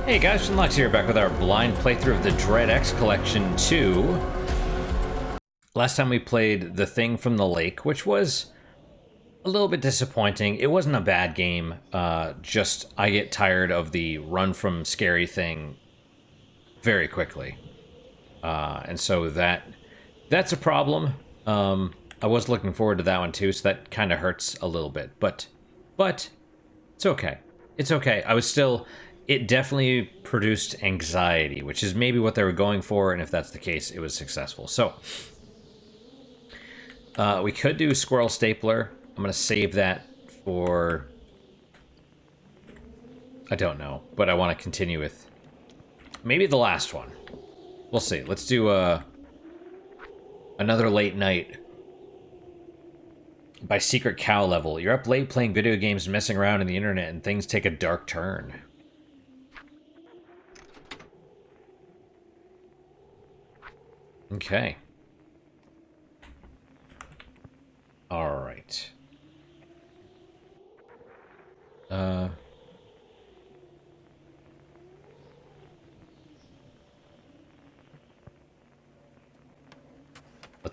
Hey guys, Shinlox here, back with our blind playthrough of the Dread X Collection 2. Last time we played The Thing from the Lake, which was a little bit disappointing. It wasn't a bad game, just I get tired of the run from scary thing very quickly. And so that's a problem. I was looking forward to that one too, so that kind of hurts a little bit. But it's okay. It's okay. It definitely produced anxiety, which is maybe what they were going for, and if that's the case, it was successful. So, we could do Squirrel Stapler. I'm going to save that for... I don't know, but I want to continue with maybe the last one. We'll see. Let's do another late night by Secret Cow level. You're up late playing video games and messing around in the internet, and things take a dark turn. Okay. All right. Let's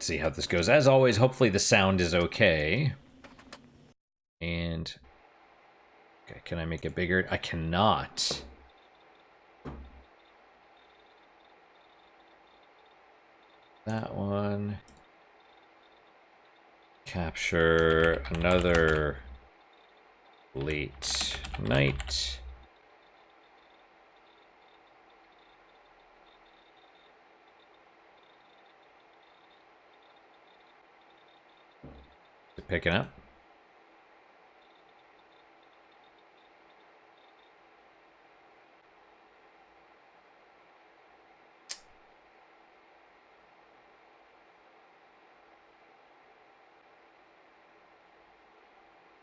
see how this goes. As always, hopefully the sound is okay. And... okay, can I make it bigger? I cannot. That one. Capture another late night. Is it picking up?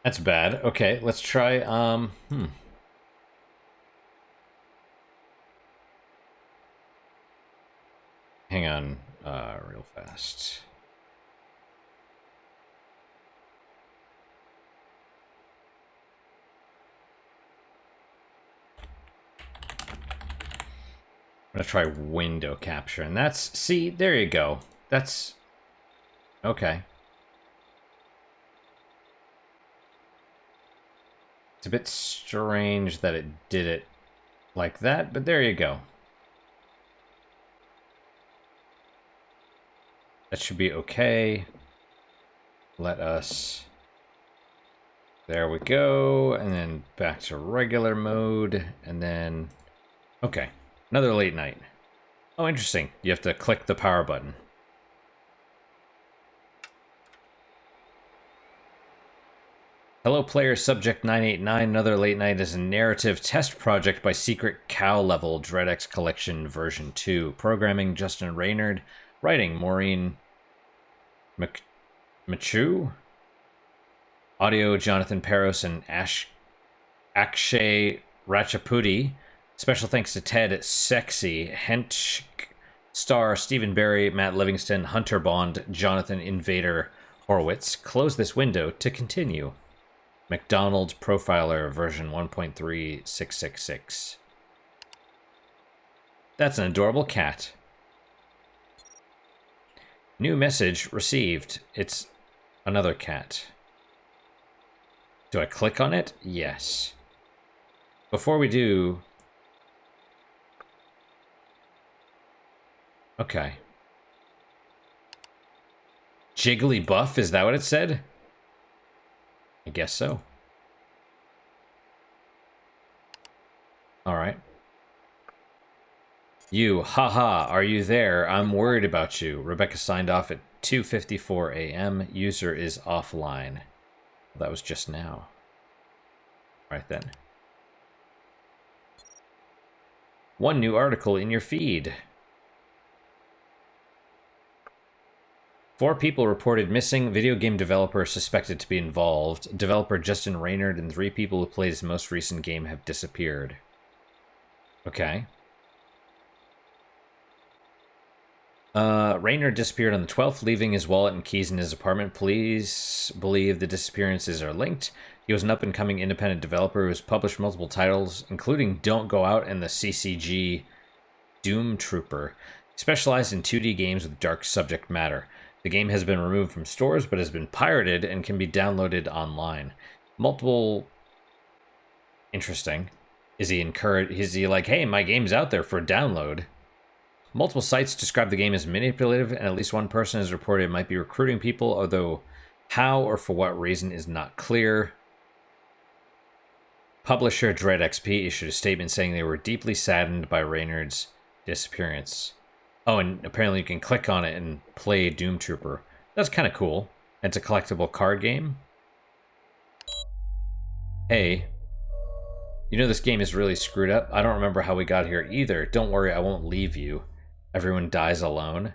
That's bad. Okay, let's try, hang on, real fast. I'm gonna try window capture, and that's, see, there you go. That's, okay. It's a bit strange that it did it like that, but there you go. That should be okay. Let us... there we go, and then back to regular mode, and then... okay, another late night. Oh, interesting. You have to click the power button. Hello player subject 989, another late night is a narrative test project by Secret Cow level, Dread X Collection version 2. Programming Justin Raynard, writing Maureen Machu, audio Jonathan Peros and Akshay Ratchapudi. Special thanks to Ted Sexy, Hench Star, Stephen Barry, Matt Livingston, Hunter Bond, Jonathan Invader Horowitz. Close this window to continue. McDonald Profiler version 1.3666. That's an adorable cat. New message received. It's another cat. Do I click on it? Yes. Before we do... okay. Jigglybuff, is that what it said? I guess so. Alright. You, haha, are you there? I'm worried about you. Rebecca signed off at 2:54 a.m. User is offline. That was just now. Right then. One new article in your feed. 4 people reported missing. Video game developer suspected to be involved. Developer Justin Raynard and 3 people who played his most recent game have disappeared. Okay. Raynor disappeared on the 12th, leaving his wallet and keys in his apartment. Police believe the disappearances are linked. He was an up-and-coming independent developer who has published multiple titles, including Don't Go Out and the CCG Doom Trooper. He specialized in 2D games with dark subject matter. The game has been removed from stores, but has been pirated and can be downloaded online. Interesting. Is he like, hey, my game's out there for download? Multiple sites describe the game as manipulative, and at least one person has reported it might be recruiting people, although how or for what reason is not clear. Publisher Dread XP issued a statement saying they were deeply saddened by Raynard's disappearance. Oh, and apparently you can click on it and play Doom Trooper. That's kind of cool. It's a collectible card game. Hey, you know this game is really screwed up? I don't remember how we got here either. Don't worry, I won't leave you. Everyone dies alone.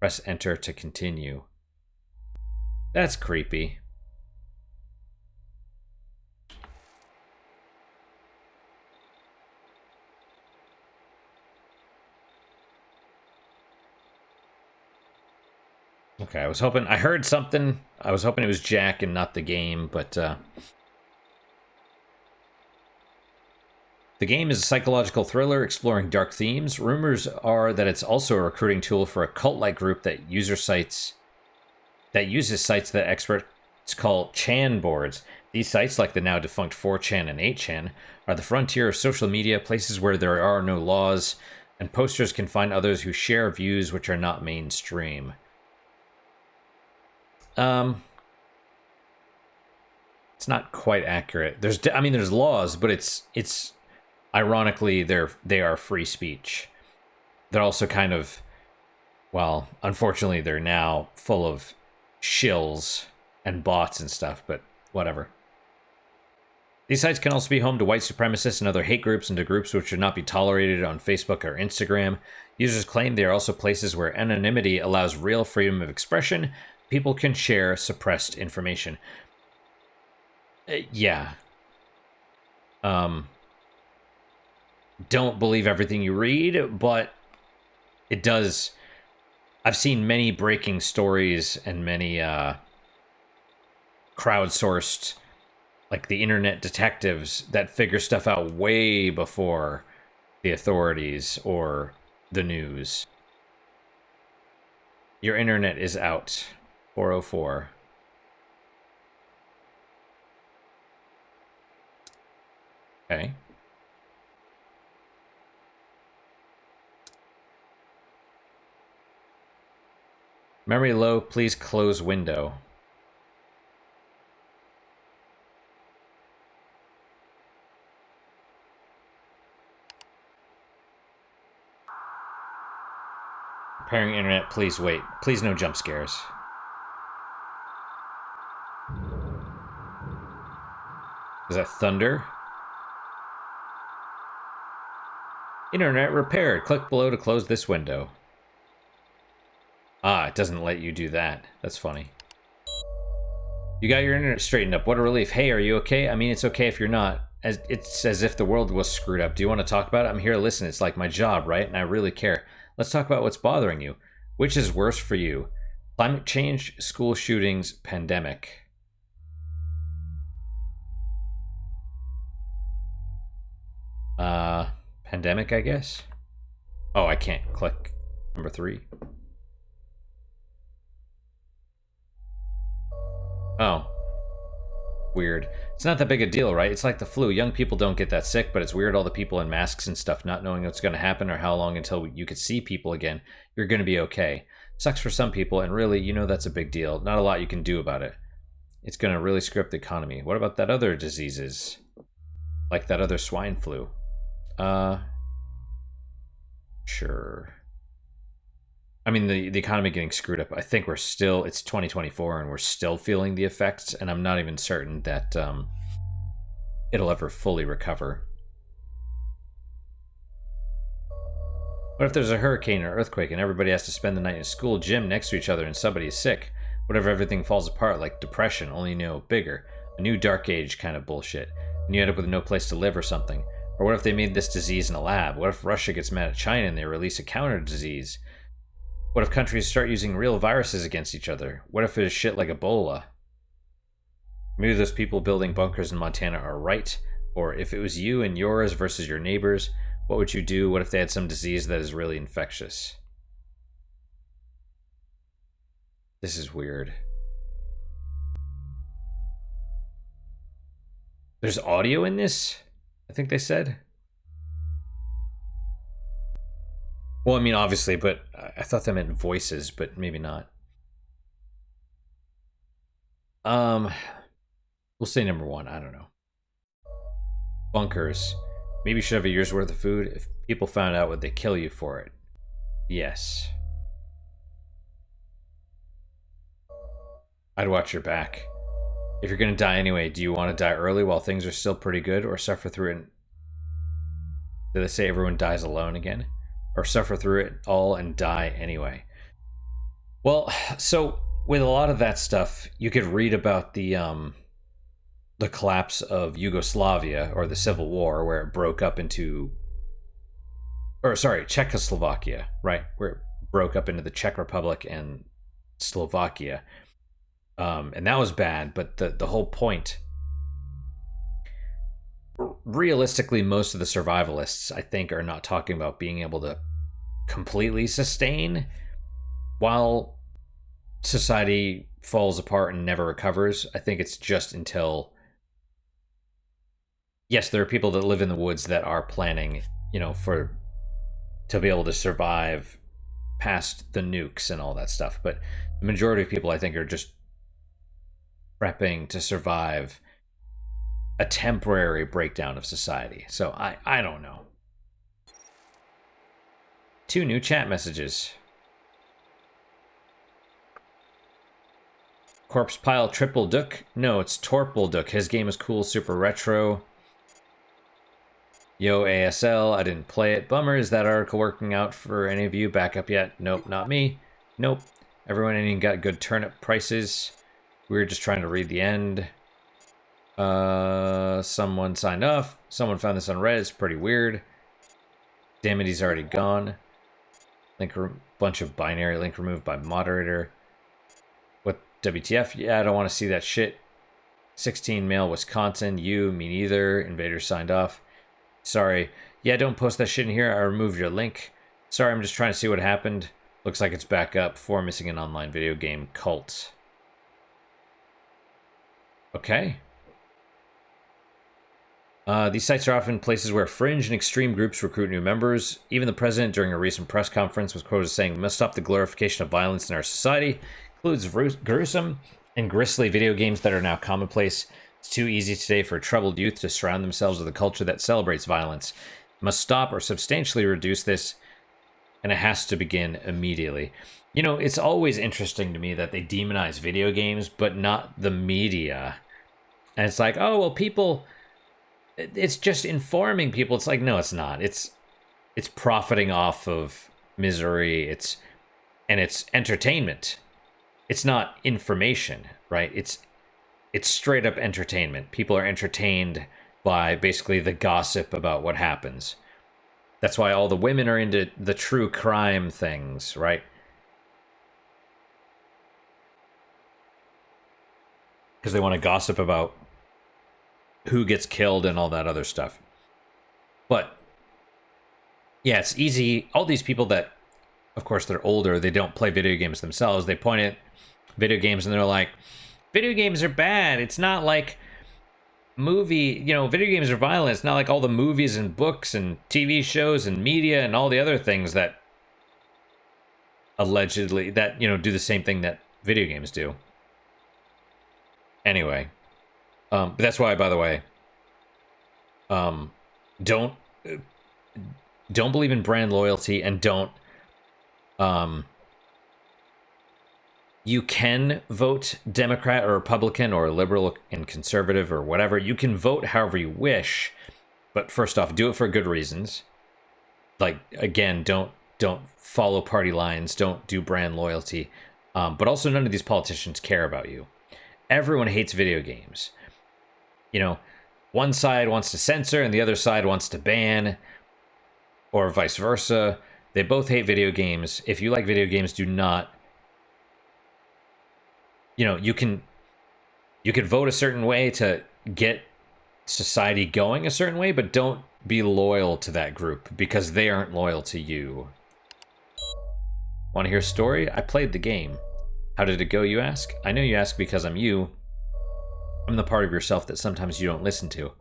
Press enter to continue. That's creepy. Okay, I heard something. I was hoping it was Jack and not the game, but the game is a psychological thriller exploring dark themes. Rumors are that it's also a recruiting tool for a cult-like group that uses sites that experts call Chan boards. These sites, like the now defunct 4chan and 8chan, are the frontier of social media, places where there are no laws, and posters can find others who share views which are not mainstream. It's not quite accurate. There's laws, but it's ironically they are free speech. They're also kind of, well, unfortunately they're now full of shills and bots and stuff, but whatever. These sites can also be home to white supremacists and other hate groups and to groups which should not be tolerated on Facebook or Instagram. Users claim they are also places where anonymity allows real freedom of expression. People can share suppressed information. Yeah. Don't believe everything you read, but it does. I've seen many breaking stories and many crowdsourced, like the internet detectives that figure stuff out way before the authorities or the news. Your internet is out. 404. Okay. Memory low, please close window. Repairing internet, please wait. Please no jump scares. Is that thunder? Internet repaired. Click below to close this window. Ah, it doesn't let you do that. That's funny. You got your internet straightened up. What a relief. Hey, are you okay? I mean, it's okay if you're not. It's as if the world was screwed up. Do you want to talk about it? I'm here to listen. It's like my job, right? And I really care. Let's talk about what's bothering you. Which is worse for you? Climate change, school shootings, pandemic. Pandemic, I guess. Oh, I can't click number 3. Oh. Weird. It's not that big a deal, right? It's like the flu. Young people don't get that sick, but it's weird all the people in masks and stuff not knowing what's going to happen or how long until you could see people again. You're going to be okay. Sucks for some people, and really, you know that's a big deal. Not a lot you can do about it. It's going to really screw up the economy. What about that other diseases? Like that other swine flu? Sure. I mean, the economy getting screwed up. I think it's 2024 and we're still feeling the effects, and I'm not even certain that it'll ever fully recover. What if there's a hurricane or earthquake and everybody has to spend the night in a school gym next to each other and somebody is sick? What if everything falls apart like depression, only bigger? A new dark age kind of bullshit. And you end up with no place to live or something. Or what if they made this disease in a lab? What if Russia gets mad at China and they release a counter disease? What if countries start using real viruses against each other? What if it's shit like Ebola? Maybe those people building bunkers in Montana are right. Or if it was you and yours versus your neighbors, what would you do? What if they had some disease that is really infectious? This is weird. There's audio in this? I think they said. Well, I mean, obviously, but I thought that meant voices, but maybe not. We'll say number one. I don't know. Bunkers. Maybe you should have a year's worth of food. If people found out, would they kill you for it? Yes. I'd watch your back. If you're gonna die anyway, do you want to die early while things are still pretty good, or suffer through it? Do they say everyone dies alone again? Or suffer through it all and die anyway? Well, so with a lot of that stuff, you could read about the collapse of Yugoslavia, or the Civil War, where it broke up into, or sorry, Czechoslovakia, right? Where it broke up into the Czech Republic and Slovakia. And that was bad, but the whole point, realistically, most of the survivalists, I think, are not talking about being able to completely sustain while society falls apart and never recovers. I think it's just until, yes, there are people that live in the woods that are planning, to be able to survive past the nukes and all that stuff. But the majority of people, I think, are just prepping to survive a temporary breakdown of society. So I don't know. 2 new chat messages. Corpse Pile Triple Duck. No, it's Torple Duck. His game is cool, super retro. Yo, ASL, I didn't play it. Bummer, is that article working out for any of you? Back up yet? Nope, not me. Nope. Everyone ain't got good turnip prices. We were just trying to read the end. Someone signed off. Someone found this on Reddit. It's pretty weird. Damn it, he's already gone. Bunch of binary link removed by moderator. What, WTF? Yeah, I don't want to see that shit. 16 male Wisconsin. You, me neither. Invader signed off. Sorry. Yeah, don't post that shit in here. I removed your link. Sorry, I'm just trying to see what happened. Looks like it's back up. 4 missing an online video game cult. Okay. These sites are often places where fringe and extreme groups recruit new members. Even the president, during a recent press conference, was quoted as saying, "We must stop the glorification of violence in our society. Includes gruesome and grisly video games that are now commonplace. It's too easy today for troubled youth to surround themselves with a culture that celebrates violence. Must stop or substantially reduce this, and it has to begin immediately." It's always interesting to me that they demonize video games, but not the media. And it's like, oh, well, people, it's just informing people. It's like, no, it's not. It's profiting off of misery. It's entertainment. It's not information, right? It's straight up entertainment. People are entertained by basically the gossip about what happens. That's why all the women are into the true crime things, right? Because they want to gossip about who gets killed and all that other stuff. But yeah, it's easy. All these people that, of course, they're older, they don't play video games themselves. They point at video games and they're like, video games are bad. It's not like video games are violent. It's not like all the movies and books and TV shows and media and all the other things that allegedly, that, do the same thing that video games do. Anyway, but that's why, by the way, don't believe in brand loyalty, and don't. You can vote Democrat or Republican or liberal and conservative or whatever. You can vote however you wish, but first off, do it for good reasons. Like, again, don't follow party lines. Don't do brand loyalty. But also, none of these politicians care about you. Everyone hates video games. One side wants to censor and the other side wants to ban, or vice versa. They both hate video games. If you like video games, do not... You know, you could vote a certain way to get society going a certain way, but don't be loyal to that group because they aren't loyal to you. Want to hear a story? I played the game. How did it go, you ask? I know you ask because I'm you. I'm the part of yourself that sometimes you don't listen to.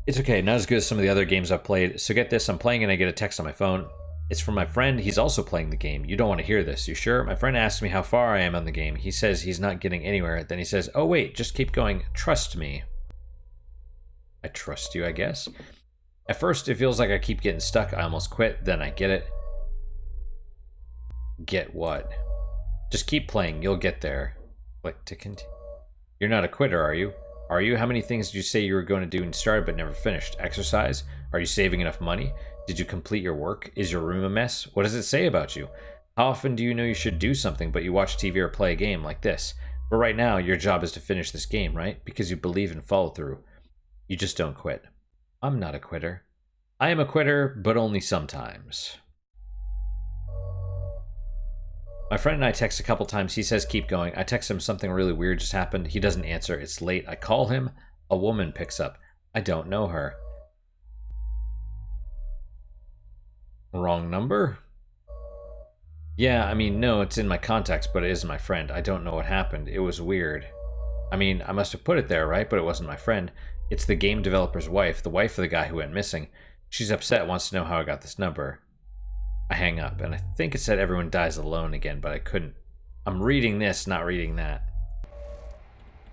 It's okay, not as good as some of the other games I've played. So get this, I'm playing and I get a text on my phone. It's from my friend, he's also playing the game. You don't want to hear this, you sure? My friend asks me how far I am on the game. He says he's not getting anywhere. Then he says, oh wait, just keep going. Trust me. I trust you, I guess. At first, it feels like I keep getting stuck. I almost quit, then I get it. Get what? Just keep playing, you'll get there. Click to continue. You're not a quitter, are you? Are you? How many things did you say you were going to do and started but never finished? Exercise? Are you saving enough money? Did you complete your work? Is your room a mess? What does it say about you? How often do you know you should do something but you watch TV or play a game like this? But right now, your job is to finish this game, right? Because you believe in follow through. You just don't quit. I'm not a quitter. I am a quitter, but only sometimes. My friend and I text a couple times. He says keep going. I text him something really weird just happened. He doesn't answer. It's late. I call him. A woman picks up. I don't know her. Wrong number? Yeah, I mean, no, it's in my contacts, but it is my friend. I don't know what happened. It was weird. I mean, I must have put it there, right? But it wasn't my friend. It's the game developer's wife, the wife of the guy who went missing. She's upset, wants to know how I got this number. I hang up, and I think it said everyone dies alone again, but I couldn't. I'm reading this, not reading that.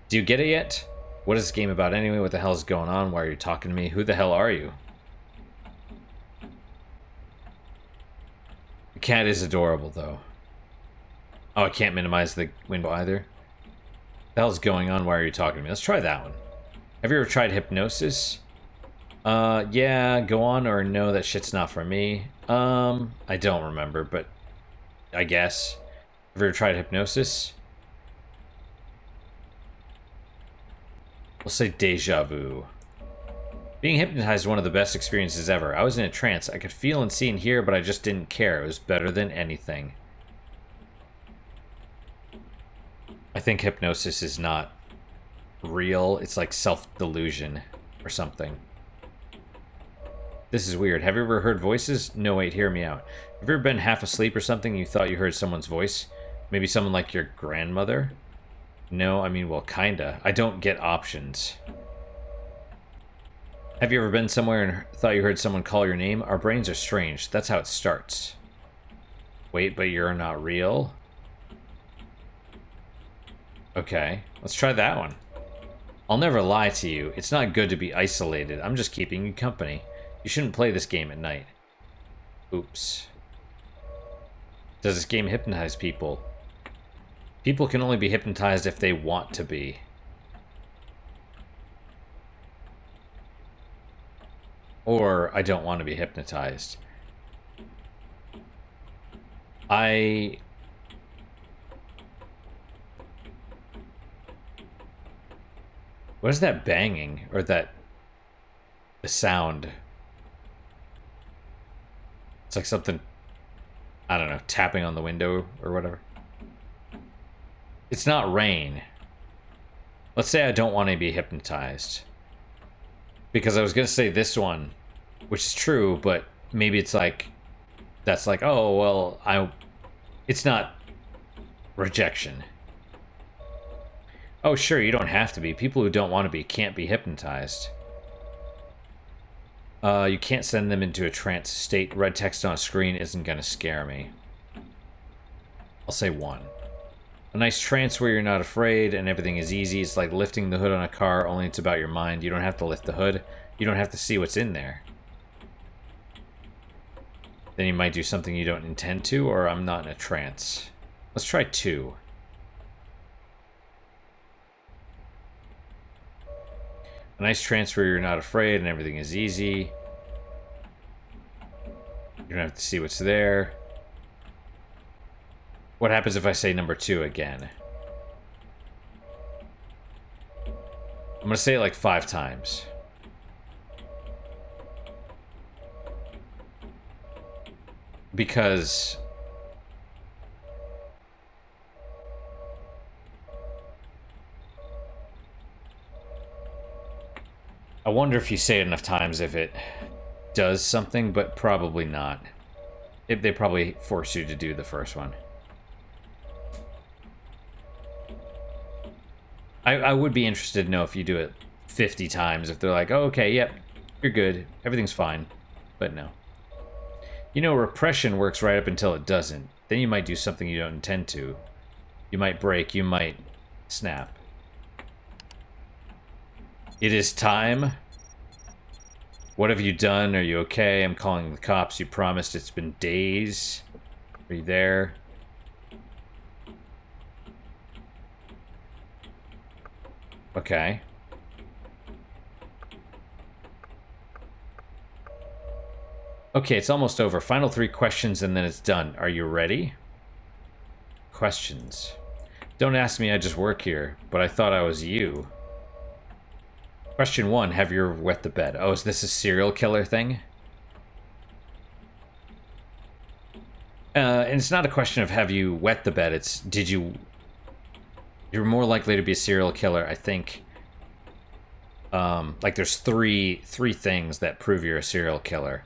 Do you get it yet? What is this game about anyway? What the hell is going on? Why are you talking to me? Who the hell are you? The cat is adorable, though. Oh, I can't minimize the window either. What the hell's going on? Why are you talking to me? Let's try that one. Have you ever tried hypnosis? Yeah, go on, or no, that shit's not for me. I don't remember, but I guess. Have you ever tried hypnosis? We'll say deja vu. Being hypnotized is one of the best experiences ever. I was in a trance. I could feel and see and hear, but I just didn't care. It was better than anything. I think hypnosis is not real. It's like self-delusion or something. This is weird. Have you ever heard voices? No, wait, hear me out. Have you ever been half asleep or something and you thought you heard someone's voice? Maybe someone like your grandmother? No, I mean, well, kinda. I don't get options. Have you ever been somewhere and thought you heard someone call your name? Our brains are strange. That's how it starts. Wait, but you're not real? Okay, let's try that one. I'll never lie to you. It's not good to be isolated. I'm just keeping you company. You shouldn't play this game at night. Oops. Does this game hypnotize people? People can only be hypnotized if they want to be. Or I don't want to be hypnotized. What is that banging? Or that... the sound? It's like something... I don't know, tapping on the window or whatever. It's not rain. Let's say I don't want to be hypnotized. Because I was going to say this one, which is true, but maybe it's like... that's like, oh, well, it's not rejection. Oh, sure, you don't have to be. People who don't want to be can't be hypnotized. You can't send them into a trance state. Red text on a screen isn't going to scare me. I'll say 1. A nice trance where you're not afraid and everything is easy. It's like lifting the hood on a car, only it's about your mind. You don't have to lift the hood. You don't have to see what's in there. Then you might do something you don't intend to, or I'm not in a trance. Let's try 2. A nice trance where you're not afraid and everything is easy. You don't have to see what's there. What happens if I say number 2 again? I'm gonna say it like 5 times. because I wonder if you say it enough times if it does something, but probably not. They probably force you to do the first one. I would be interested to know if you do it 50 times, if they're like, oh, okay, yep, you're good, everything's fine. But no. You know, repression works right up until it doesn't. Then you might do something you don't intend to. You might break, you might snap. It is time. What have you done? Are you okay? I'm calling the cops. You promised. It's been days. Are you there? Okay. Okay, it's almost over. Final 3 questions and then it's done. Are you ready? Questions. Don't ask me, I just work here, but I thought I was you. Question 1, have you ever wet the bed? Oh, is this a serial killer thing? And it's not a question of have you wet the bed, it's did you... You're more likely to be a serial killer, I think. Like there's three things that prove you're a serial killer.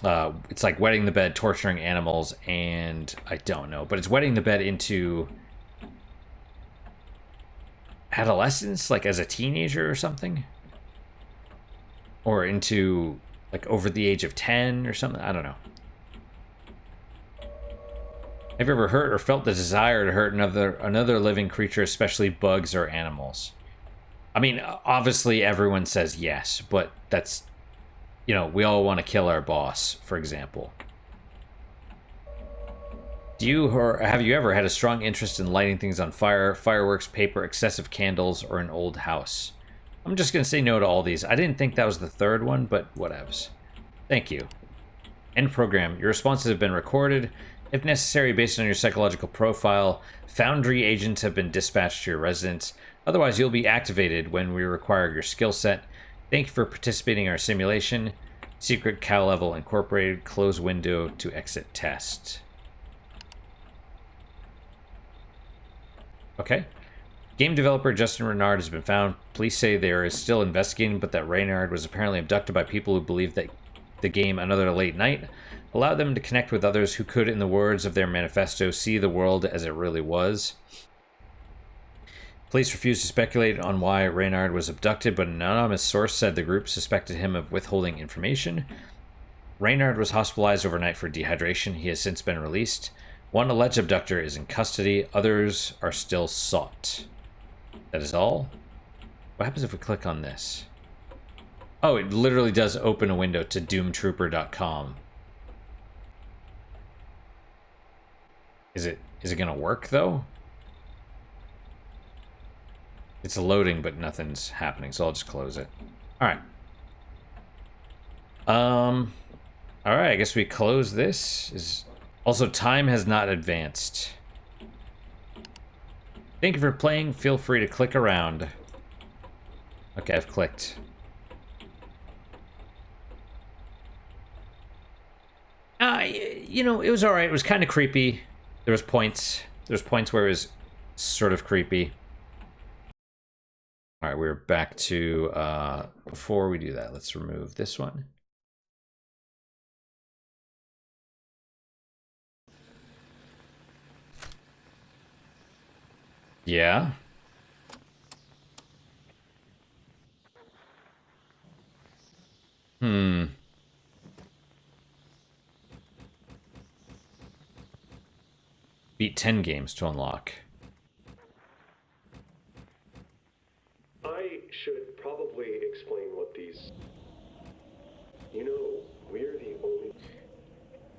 It's like wetting the bed, torturing animals, and I don't know, but it's wetting the bed into adolescence, like as a teenager or something, or into like over the age of 10 or something. I don't know. Have you ever hurt or felt the desire to hurt another living creature, especially bugs or animals? I mean, obviously everyone says yes, but that's, you know, we all want to kill our boss, for example. Do you or have you ever had a strong interest in lighting things on fire, fireworks, paper, excessive candles, or an old house? I'm just going to say no to all these. I didn't think that was the third one, but whatevs. Thank you. End program. Your responses have been recorded. If necessary, based on your psychological profile, Foundry agents have been dispatched to your residence. Otherwise, you'll be activated when we require your skill set. Thank you for participating in our simulation. Secret cow level incorporated. Close window to exit test. Okay. Game developer Justin Renard has been found. Police say there is still investigating, but that Reynard was apparently abducted by people who believe that the game Another Late Night allowed them to connect with others who could, in the words of their manifesto, see the world as it really was. Police refused to speculate on why Reynard was abducted, but an anonymous source said the group suspected him of withholding information. Reynard was hospitalized overnight for dehydration. He has since been released. One alleged abductor is in custody. Others are still sought. That is all. What happens if we click on this? Oh, it literally does open a window to doomtrooper.com. Is it gonna work though? It's loading, but nothing's happening, so I'll just close it. Alright. Alright, I guess we close this. Also, time has not advanced. Thank you for playing. Feel free to click around. Okay, I've clicked. You know, it was alright. It was kind of creepy. There was points where it was sort of creepy. Alright, we're back to, before we do that, let's remove this one. Yeah. Beat 10 games to unlock. I should probably explain what these... You know, we're the only...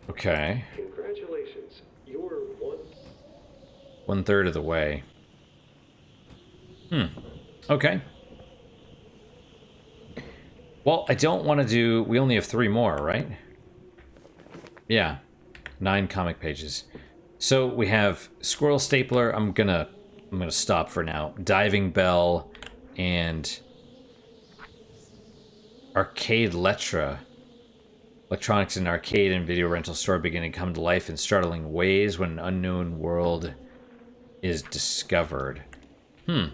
Okay. Congratulations. You're one third of the way. Okay. Well, I don't want to do... We only have 3 more, right? Yeah. 9 comic pages. So we have Squirrel Stapler. I'm gonna stop for now. Diving Bell and Arcade Letra. Electronics in arcade and video rental store begin to come to life in startling ways when an unknown world is discovered. All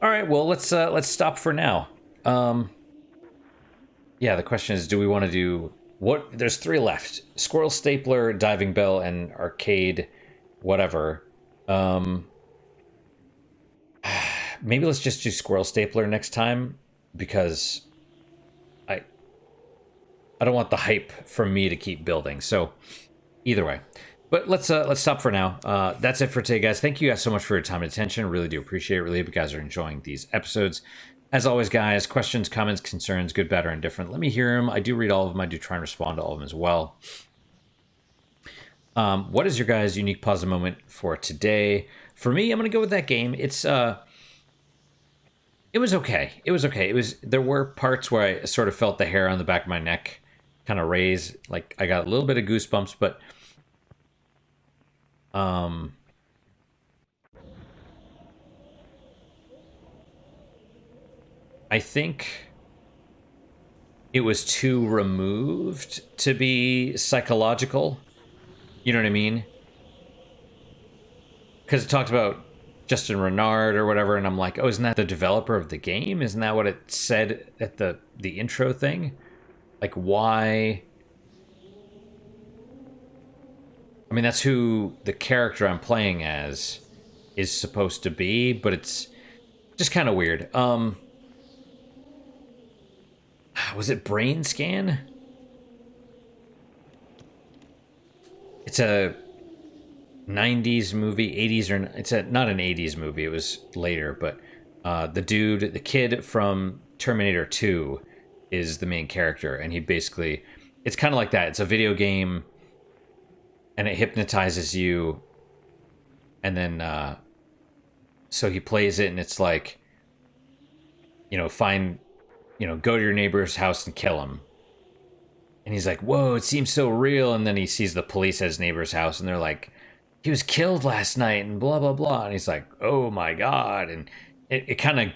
right, well, let's stop for now. Yeah, the question is, do we want to do what? There's 3 left: Squirrel Stapler, Diving Bell, and Arcade, whatever. Maybe let's just do Squirrel Stapler next time, because I don't want the hype from me to keep building. So either way, but let's stop for now. That's it for today, guys. Thank you guys so much for your time and attention. Really do appreciate it. Really hope you guys are enjoying these episodes. As always, guys, questions, comments, concerns, good, bad, or indifferent, let me hear them. I do read all of them. I do try and respond to all of them as well. What is your guys' unique positive moment for today? For me, I'm going to go with that game. It was okay. It was okay. There were parts where I sort of felt the hair on the back of my neck kind of raise. Like, I got a little bit of goosebumps, but I think it was too removed to be psychological. You know what I mean? Because it talked about Justin Renard or whatever, and I'm like, oh, isn't that the developer of the game? Isn't that what it said at the intro thing? Like, why? I mean, that's who the character I'm playing as is supposed to be, but it's just kind of weird. Was it Brain Scan? It's a 90s movie, 80s, or it's not an 80s movie. It was later, but the kid from Terminator 2 is the main character, and he basically, it's kind of like that. It's a video game, and it hypnotizes you, and then so he plays it, and it's like, go to your neighbor's house and kill him. And he's like, whoa, it seems so real. And then he sees the police at his neighbor's house, and they're like, he was killed last night and blah, blah, blah. And he's like, oh my God. And it kind of,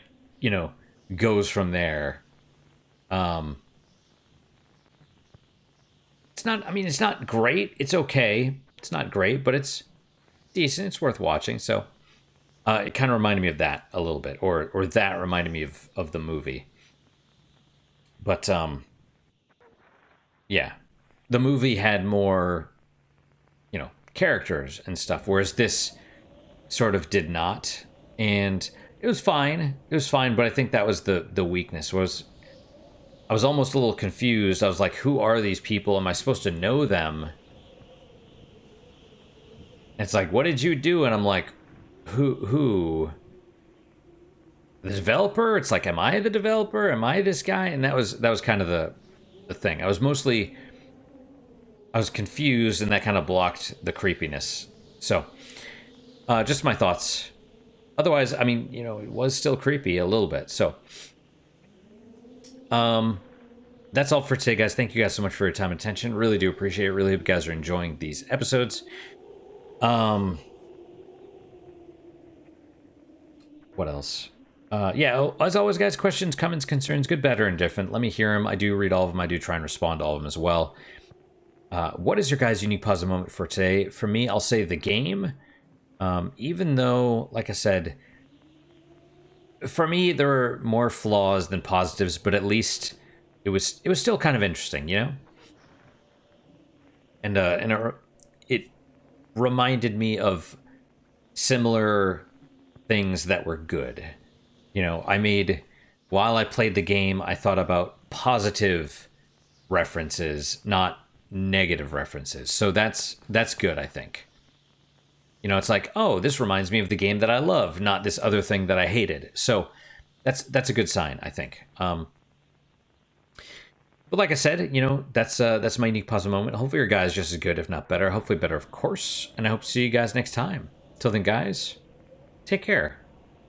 goes from there. It's not great. It's okay. It's not great, but it's decent. It's worth watching. So it kind of reminded me of that a little bit, or that reminded me of the movie. But yeah, the movie had more, characters and stuff, whereas this sort of did not. And it was fine. It was fine, but I think that was the weakness. I was almost a little confused. I was like, who are these people? Am I supposed to know them? And it's like, what did you do? And I'm like, who? The developer? It's like, am I the developer? Am I this guy? And that was kind of the thing. I was confused, and that kind of blocked the creepiness. So, just my thoughts. Otherwise, I mean, it was still creepy a little bit. So, that's all for today, guys. Thank you guys so much for your time and attention. Really do appreciate it. Really hope you guys are enjoying these episodes. What else? Yeah, as always, guys, questions, comments, concerns, good, bad, or indifferent, let me hear them. I do read all of them. I do try and respond to all of them as well. What is your guys' unique positive moment for today? For me, I'll say the game. Even though, like I said, for me, there were more flaws than positives, but at least it was still kind of interesting, And it reminded me of similar things that were good. While I played the game, I thought about positive references, not negative references. So that's good, I think. It's like, oh, this reminds me of the game that I love, not this other thing that I hated. So that's a good sign, I think. But like I said, that's my unique positive moment. Hopefully your guys just as good, if not better. Hopefully better, of course. And I hope to see you guys next time. Till then, guys, take care.